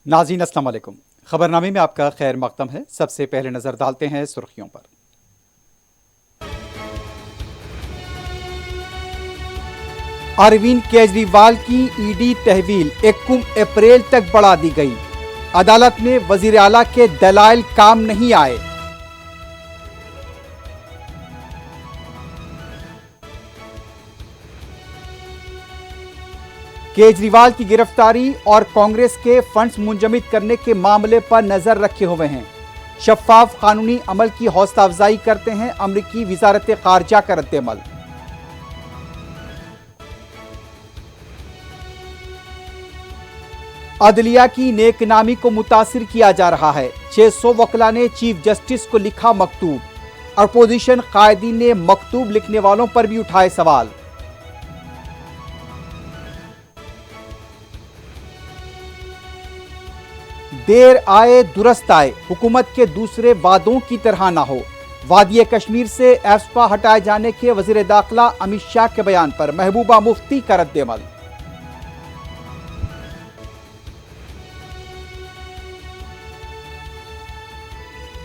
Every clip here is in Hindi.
नाज़रीन अस्सलाम वालेकुम। खबरनामे में आपका खैर मकदम है। सबसे पहले नजर डालते हैं सुर्खियों पर। अरविंद केजरीवाल की ईडी तहवील 1 अप्रैल तक बढ़ा दी गई। अदालत में वजीर आला के दलाइल काम नहीं आए। केजरीवाल की गिरफ्तारी और कांग्रेस के फंड्स मुंजमद करने के मामले पर नजर रखे हुए हैं। शफाफ कानूनी अमल की हौसला अफजाई करते हैं अमरीकी वजारत खारजा का रद्द-ए-अमल। अदलिया की नेकनामी को मुतासिर किया जा रहा है। 600 वकला ने चीफ जस्टिस को लिखा मकतूब। अपोजिशन कायदीन ने मकतूब लिखने वालों पर भी उठाए सवाल। देर आए दुरुस्त आए, हुकूमत के दूसरे वादों की तरह ना हो। वादिय कश्मीर से एफ्सपा हटाए जाने के वजीर दाखिला अमित शाह के बयान पर महबूबा मुफ्ती का रद्द-ए-अमल।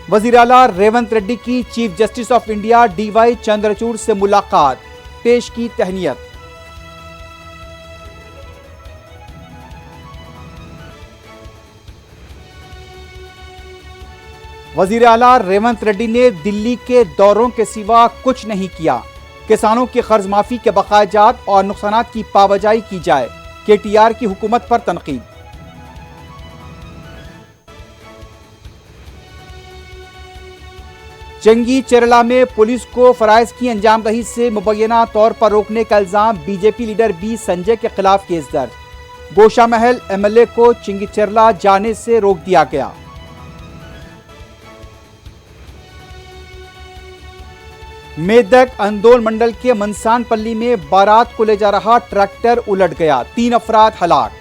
वजीर आला रेवंत रेड्डी की chief justice of India DY Chandrachud से मुलाकात, पेश की तहनीयत। वजीर आला रेवंत रेड्डी ने दिल्ली के दौरों के सिवा कुछ नहीं किया। किसानों के कर्ज माफी के बकायाजात और नुकसानात की पाबजाई की जाए, KTR की हुकूमत पर तनकीद। जंगी चरला में पुलिस को फराइज की अंजामदही से मुबैना तौर पर रोकने का इल्जाम बीजेपी लीडर B संजय के खिलाफ केस दर्ज। गोशा महल MLA को चिंगीचरला जाने से रोक दिया गया। मेदक अंदोल मंडल के मनसानपल्ली में बारात को ले जा रहा ट्रैक्टर उलट गया, 3 अफराद हलाक।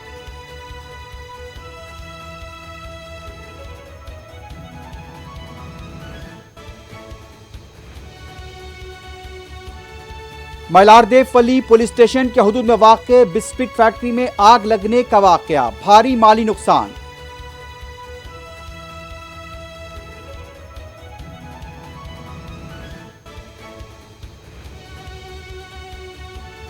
मलारदेव पुलिस स्टेशन के हदूद में वाक़े बिस्किट फैक्ट्री में आग लगने का वाक़या, भारी माली नुकसान।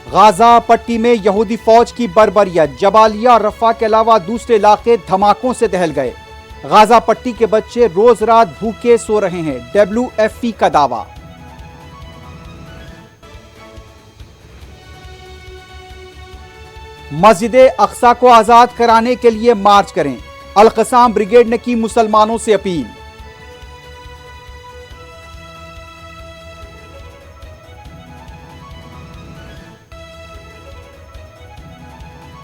गाजा पट्टी में यहूदी फौज की बर्बरियत, जबालिया और रफा के अलावा दूसरे इलाके धमाकों से दहल गए। गाजा पट्टी के बच्चे रोज रात भूखे सो रहे हैं, WFP का दावा। मस्जिद अक्सा को आजाद कराने के लिए मार्च करें, अल-क़साम ब्रिगेड ने की मुसलमानों से अपील।